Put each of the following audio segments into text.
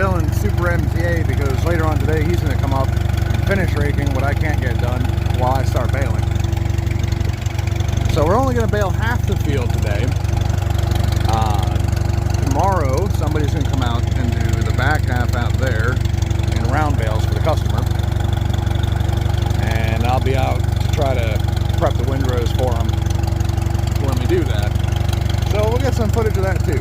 billing Super MTA because later on today he's going to come up and finish raking what I can't get done while I start baling. So we're only going to bale half the field today. Tomorrow somebody's going to come out and do the back half out there in round bales for the customer. And I'll be out to try to prep the windrows for them when we do that. So we'll get some footage of that too.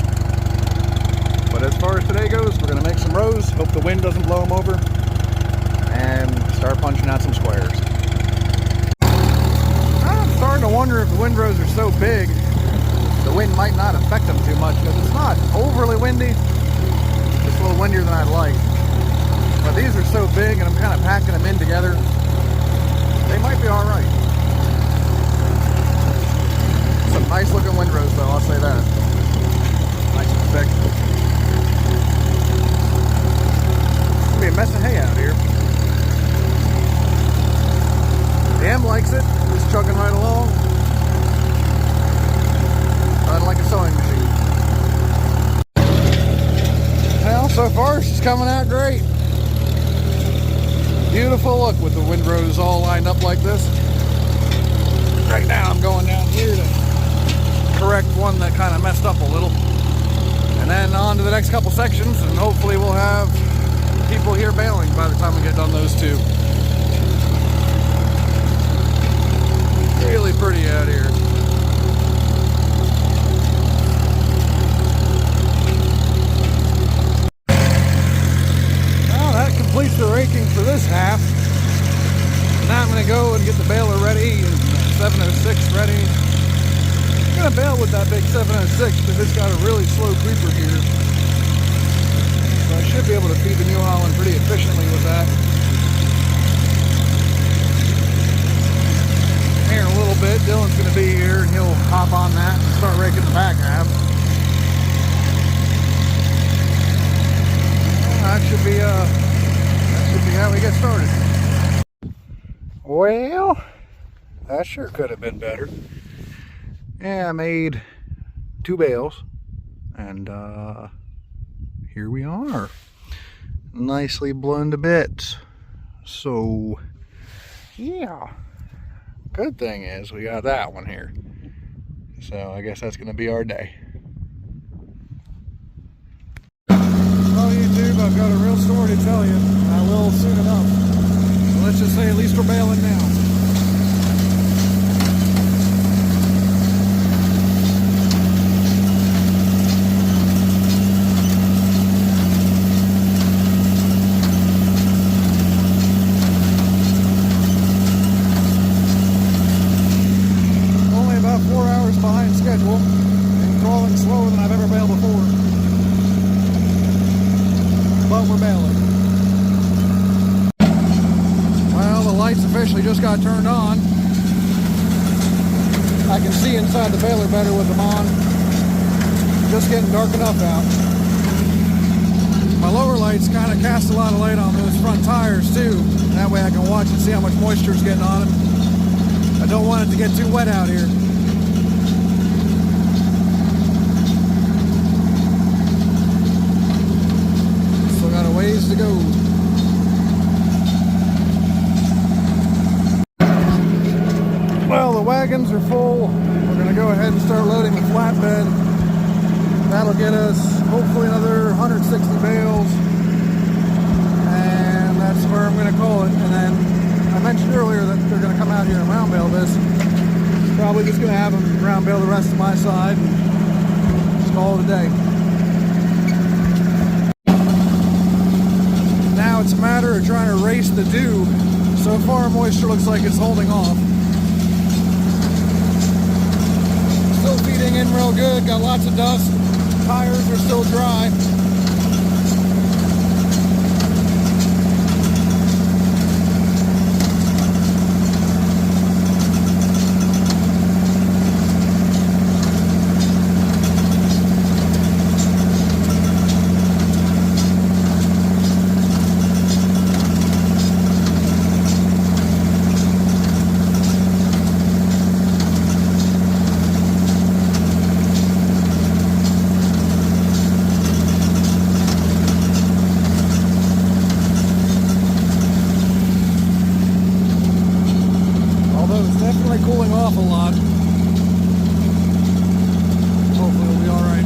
But as far as today goes, we're going to make some rows, hope the wind doesn't blow them over, and start punching out some squares. I'm starting to wonder if the windrows are so big, the wind might not affect them too much, because it's not overly windy, just a little windier than I'd like. But these are so big, and I'm kind of packing them in together, they might be alright. Some nice looking windrows though, I'll say that. Nice and thick. It's gonna be a mess of hay out here. The M likes it, just chugging right along. Running like a sewing machine. Well, so far she's coming out great. Beautiful look with the windrows all lined up like this. Right now I'm going down here to correct one that kind of messed up a little. And then on to the next couple sections, and hopefully we'll have people here baling by the time we get done those two. Really pretty out here. Well, that completes the raking for this half. Now I'm going to go and get the baler ready and 706 ready. I'm going to bale with that big 706 because it's got a really slow creeper here. So I should be able to feed the New Holland pretty efficiently with that. Here in a little bit, Dylan's going to be here and he'll hop on that and start raking the back half. That should be how we get started. Well, that sure could have been better. Yeah, I made 2 bales, and here we are, nicely blown to bits. So yeah, good thing is we got that one here, so I guess that's gonna be our day. Well, YouTube, I've got a real story to tell you. I will soon enough. So let's just say at least we're bailing now. Behind schedule and crawling slower than I've ever bailed before, but we're bailing. Well, the lights officially just got turned on. I can see inside the baler better with them on. Just getting dark enough out. My lower lights kind of cast a lot of light on those front tires too. That way I can watch and see how much moisture is getting on them. I don't want it to get too wet out here. Ways to go. Well, the wagons are full. We're going to go ahead and start loading the flatbed. That'll get us hopefully another 160 bales, and that's where I'm going to call it. And then I mentioned earlier that they're going to come out here and round bale this. Probably just going to have them round bale the rest of my side and just call it a day. Now it's a matter of trying to race the dew. So far moisture looks like it's holding off. Still feeding in real good, got lots of dust. Tires are still dry. awful lot. Hopefully we'll be alright.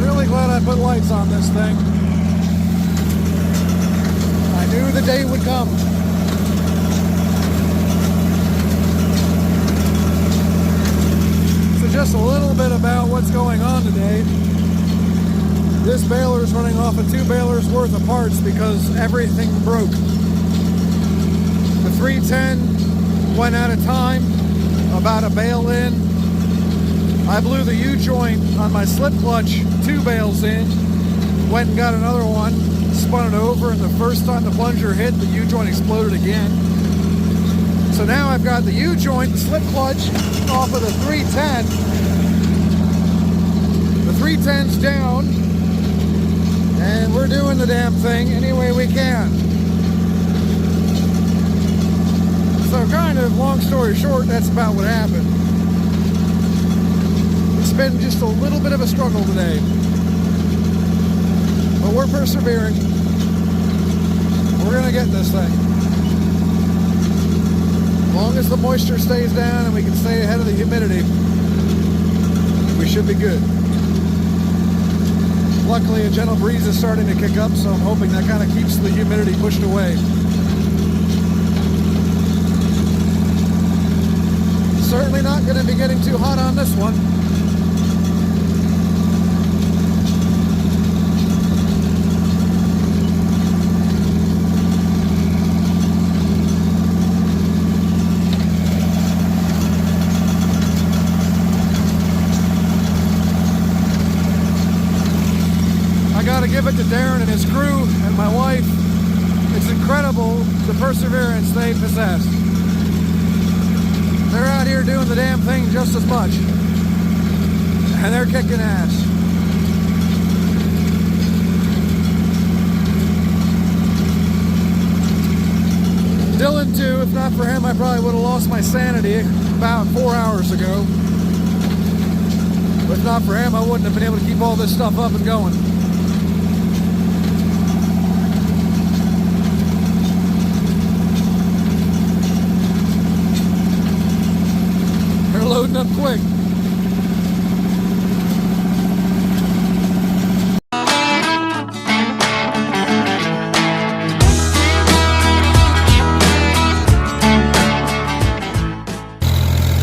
Really glad I put lights on this thing. I knew the day would come. So just a little bit about what's going on today. This baler is running off of 2 balers worth of parts because everything broke. The 310 went out of time, about a bale in. I blew the U-joint on my slip clutch 2 bales in, went and got another one, spun it over, and the first time the plunger hit, the U-joint exploded again. So now I've got the U-joint, the slip clutch off of the 310. The 310's down, and we're doing the damn thing any way we can. So kind of, long story short, that's about what happened. It's been just a little bit of a struggle today. But we're persevering. We're gonna get this thing. As long as the moisture stays down and we can stay ahead of the humidity, we should be good. Luckily, a gentle breeze is starting to kick up, so I'm hoping that kind of keeps the humidity pushed away. Certainly not going to be getting too hot on this one. I got to give it to Darren and his crew and my wife. It's incredible the perseverance they possess. They're out here doing the damn thing just as much. And they're kicking ass. Dylan too, if not for him, I probably would have lost my sanity about 4 hours ago. If not for him, I wouldn't have been able to keep all this stuff up and going. Loading up quick.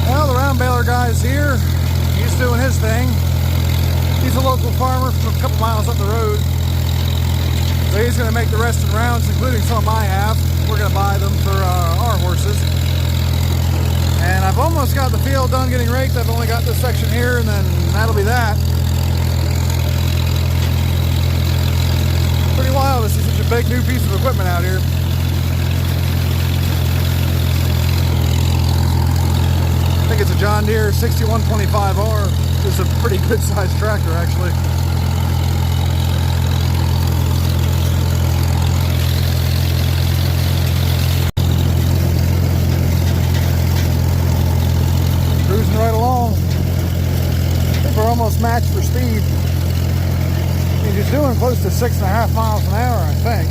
Well, the round baler guy's here. He's doing his thing. He's a local farmer from a couple miles up the road. So he's going to make the rest of the rounds, including some I have. We're going to buy them for our horses. And I've almost got the field done getting raked. I've only got this section here, and then that'll be that. Pretty wild to see such a big new piece of equipment out here. I think it's a John Deere 6125R. It's a pretty good sized tractor, actually. Right along. I think we're almost matched for speed. He's doing close to 6.5 miles an hour, I think.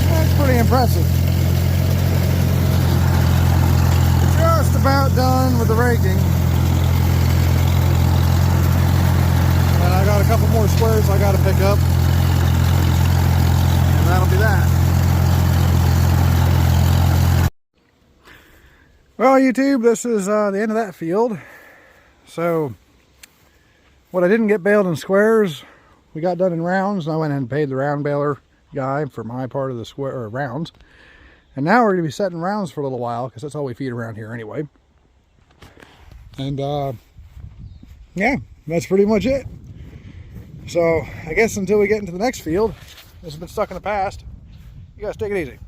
That's pretty impressive. Just about done with the raking. And I got a couple more squares I got to pick up. And that'll be that. Well, YouTube, this is the end of that field. So, what I didn't get baled in squares, we got done in rounds. And I went ahead and paid the round baler guy for my part of the square or rounds. And now we're going to be setting rounds for a little while because that's all we feed around here anyway. And yeah, that's pretty much it. So, I guess until we get into the next field, this has been stuck in the past. You guys take it easy.